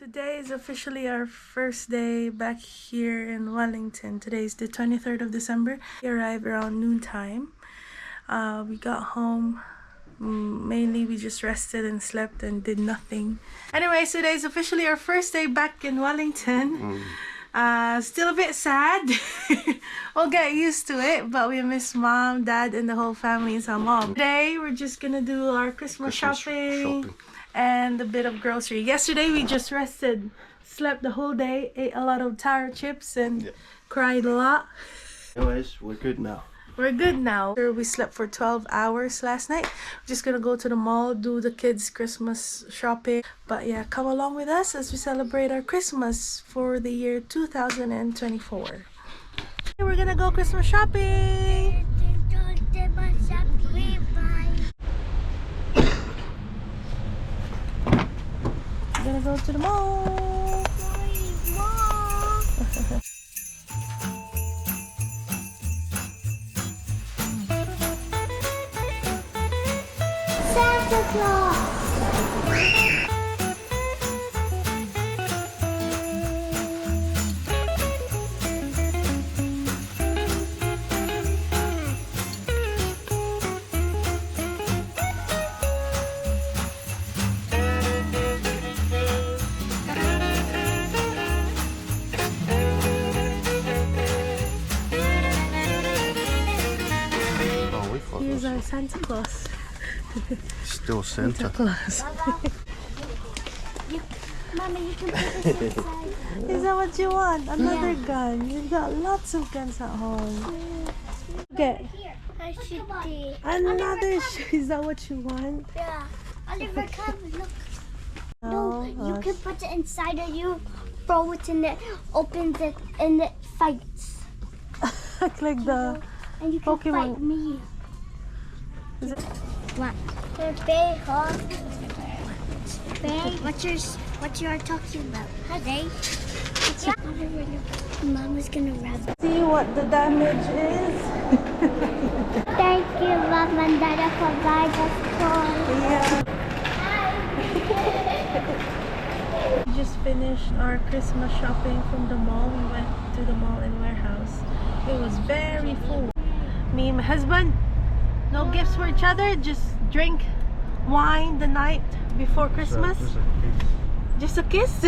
Today is officially our first day back here in Wellington. Today is the 23rd of December. We arrived around noontime. We got home. Mainly we just rested and slept and did nothing. Anyways, today is officially our first day back in Wellington. Still a bit sad. We'll get used to it, but we miss mom, dad, and the whole family in Samoan. Today we're just gonna do our Christmas shopping and a bit of grocery. Yesterday we just rested, slept the whole day, ate a lot of taro chips and cried a lot. Anyways, we're good now. We're good now. We slept for 12 hours last night. We're just gonna go to the mall, do the kids' Christmas shopping. But yeah, come along with us as we celebrate our Christmas for the year 2024. We're gonna go Christmas shopping. We're gonna go to the mall. Santa Claus! Here's our Santa Claus. Still Santa. Claus. Mama, you can put this inside. Is that what you want? Another gun. You've got lots of guns at home. Okay. I should be. Another is that what you want? Yeah. Oliver, come look. No, You can put it inside of you, throw it in it, opens it, and it fights. like the And you can Pokemon. fight me. Is it? What? What you're talking about? Hey. Yeah. Mama's gonna rub. See what the damage is? Thank you, Mom and Dada, for buying us toys. Yeah. We just finished our Christmas shopping from the mall. We went to the mall and warehouse. It was very full. Me and my husband, no gifts for each other, just drink wine the night before Christmas. Just a kiss.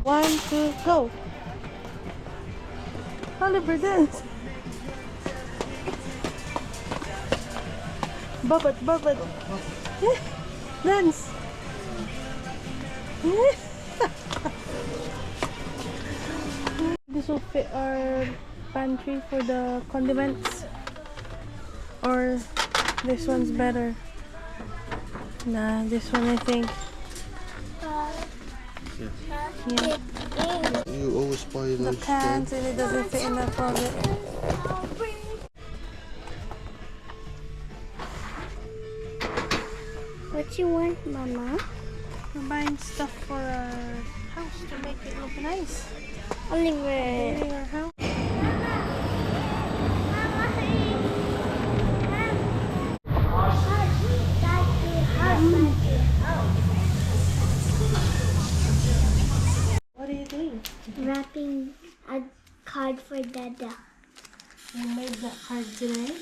One, two, go. Oliver, dance. Bubbat. Dance. This will fit our pantry for the condiments. Or this one's better. Nah, this one I think. Yeah. You always buy The those pants and it doesn't fit in that closet. What you want, Mama? We're buying stuff for our house to make it look nice. Oliver. Painting our house. What are you doing? Wrapping a card for Dada. You made that card today?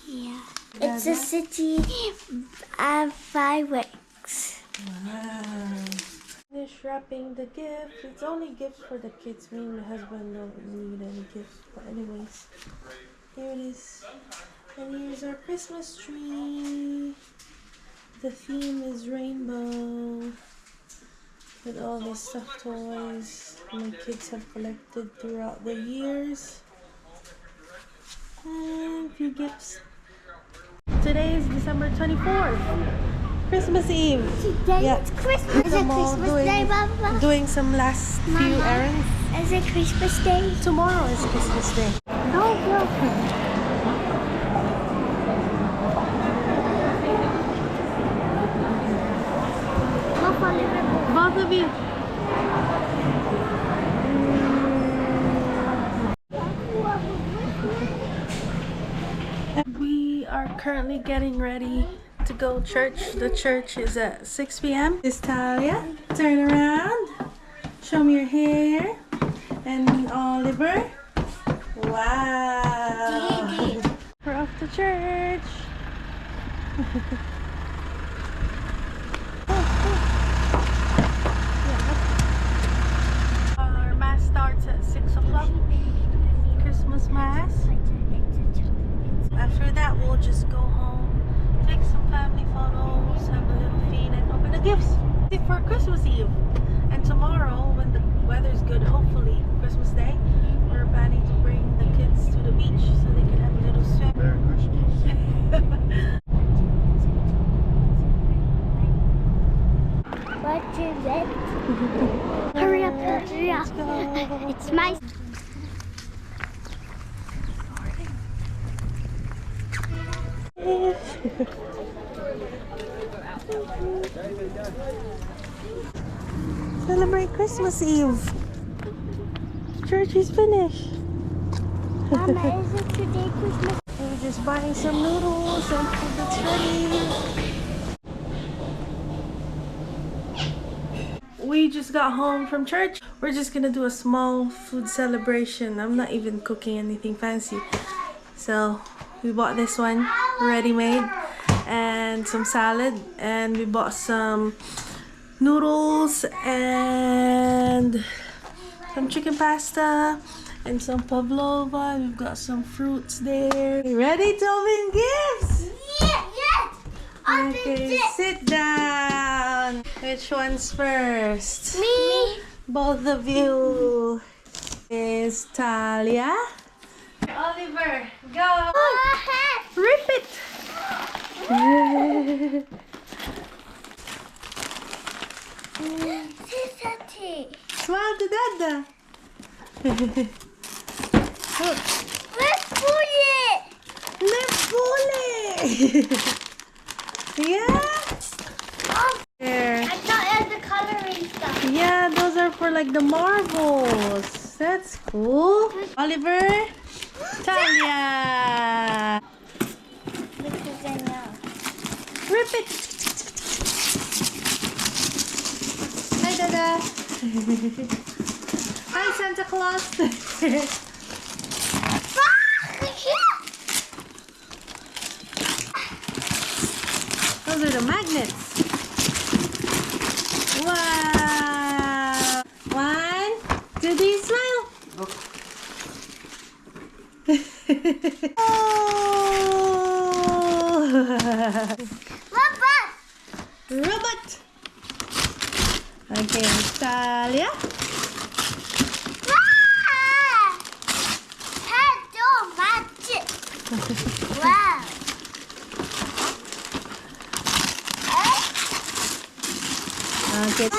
Yeah. Dada? It's a city of fireworks. Wow. Finish wrapping the gifts. It's only gifts for the kids. Me and my husband don't need any gifts. But anyways, here it is. And here's our Christmas tree. The theme is rainbow. With all the stuffed toys my kids have collected throughout the years. And a few gifts. Today is December 24th. Christmas Eve. Today Yeah. it's Christmas. Is it Christmas Day, Mama? Doing some last few Mama. errands. Is it Christmas Day? Tomorrow is Christmas Day. No, no. Both of you. We are currently getting ready to go church. The church is at 6 p.m. This Talia, turn around. Show me your hair. And Oliver. Wow. We're off to church. Our mass starts at 6 o'clock. Christmas mass. After that, we'll just go home, take some family photos, have a little feed, and open the gifts for Christmas Eve. And tomorrow, when the weather's good, hopefully Christmas Day, we're planning to bring the kids to the beach so they can have a little swim. Merry Christmas. What is it? Hurry up, hurry up. It's my... Celebrate Christmas Eve. Church is finished. Mama, is it today Christmas? We're just buying some noodles and food that's ready. We just got home from church. We're just gonna do a small food celebration. I'm not even cooking anything fancy. So we bought this one ready-made and some salad, and we bought some noodles and some chicken pasta and some pavlova. We've got some fruits there. You ready to open gifts? Yeah, yes. Okay, sit down. Which one's first? Me. Both of you. Is Talia. Oliver, go. Rip it. Smile to Dada. Let's pull it. Let's pull it. Yeah. There. I thought it was the coloring stuff. Yeah, those are for like the marbles. That's cool. Oliver, Talia. Because I know. Rip it. Hi, Dada. Hi, Santa Claus. Those are the magnets. Wow. 1, 2, 3, smile. Oh. Robot. Okay, Talia. Wow. Okay.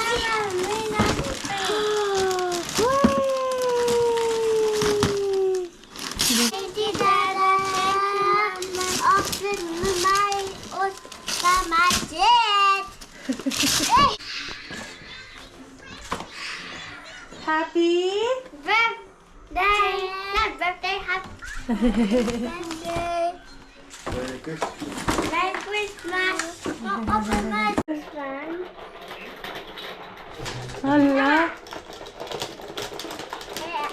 Happy birthday! Not birthday, happy birthday! Merry Christmas. Merry Christmas! Open my one. Hala.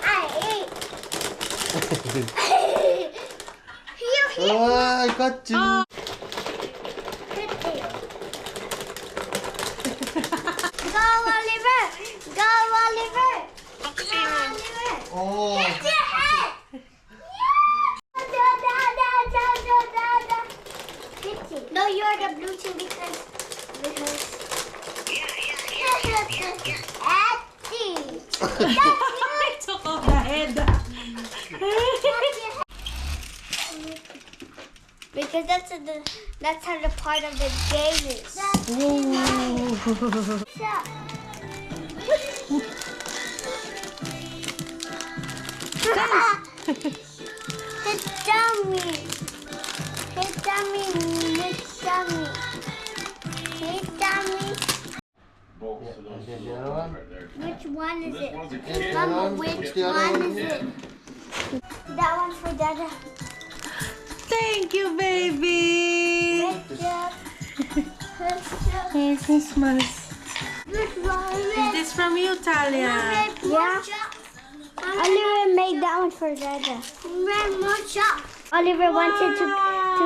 I ate. Oh, I got you. Go, Oliver! Go, Oliver! Go, Oliver! Oh. Hit your head! No, you're the blue team because I took off the head. because that's how the part of the game is. Hit dummy. Hit dummy. Hit dummy. Hit dummy. Which one is it? Mama, which one is it? That one's for Dada. Thank you, baby. Good job. Merry Christmas. Is this from you, Talia? Yeah. Oliver made that one for Dada. Oliver wanted to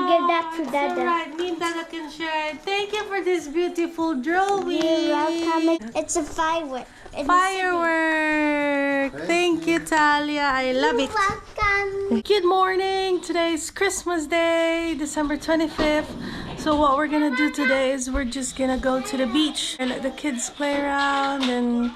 give that to Dada. Alright, me and Dada can share it. Thank you for this beautiful drawing. You're welcome. It's a firework. Firework! Thank you, Talia. I love it. Welcome. Good morning. Today's Christmas Day, December 25th. So what we're gonna do today is we're just gonna go to the beach and let the kids play around and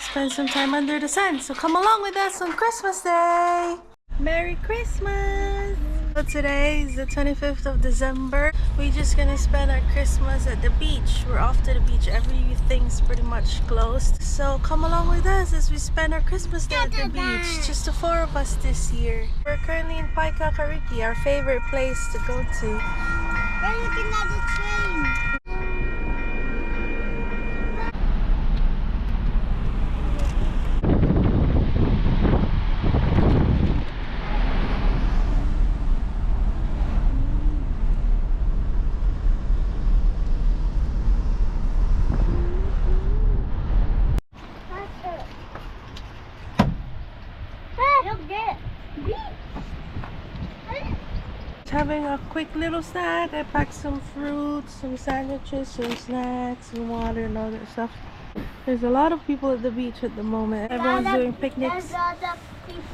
spend some time under the sun. So come along with us on Christmas Day. Merry Christmas! So today is the 25th of December. We're just gonna spend our Christmas at the beach. We're off to the beach. Everything's pretty much closed. So come along with us as we spend our Christmas day at the beach. Just the 4 of us this year. We're currently in Paikakariki, our favorite place to go to. We're looking at the train. Having a quick little snack. I packed some fruits, some sandwiches, some snacks, some water and all that stuff. There's a lot of people at the beach at the moment. Everyone's doing picnics.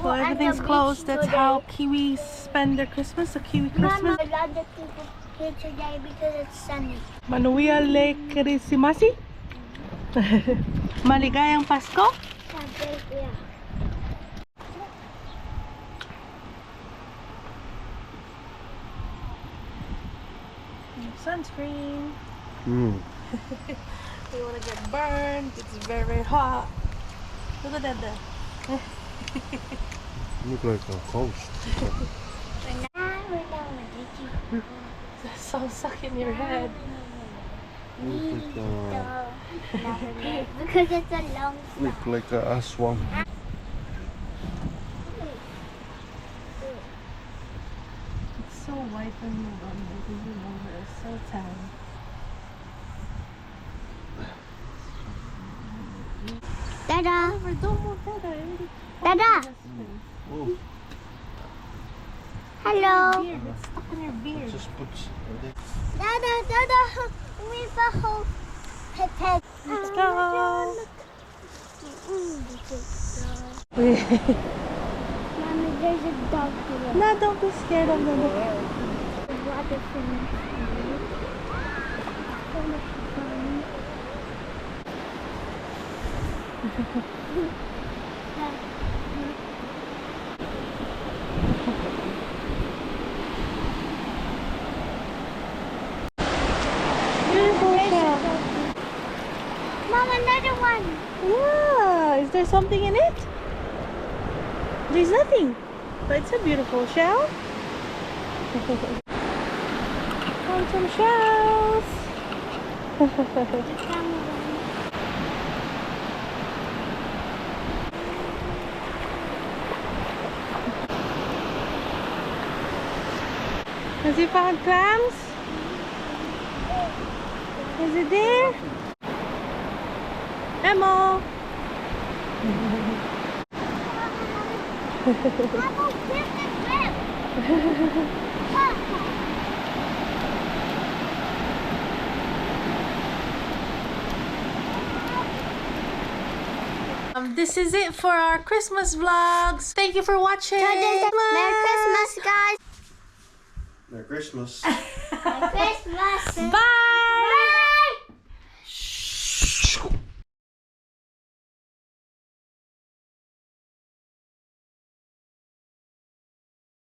So everything's closed. That's how Kiwis spend their Christmas, a Kiwi Christmas. Mama, a lot of people here today because it's sunny. Manuia le Chrisimasi. Maligayang Pasko. Yeah. Sunscreen. Mm. We want to get burned. It's very hot. Look at that there. Look like a coast. That's so stuck in your head. Look Because it's a long like a aswang. It's so white when you run because your nose is so tan. Dada. Oliver, don't move Dada. Dada. Oh, Hello. Beard, it's stuck in your beard. just put. Dada, Dada. We go. Pet. Let's go. Mommy, there's a dog here. No, don't be scared of the dog. Water for me. Beautiful shell. Mom, another one. Yeah, is there something in it? There's nothing. But it's a beautiful shell. Found some shells. Has he found clams? Is it there? Emo! This is it for our Christmas vlogs. Thank you for watching. Merry Christmas, guys. Merry Christmas. Merry Christmas.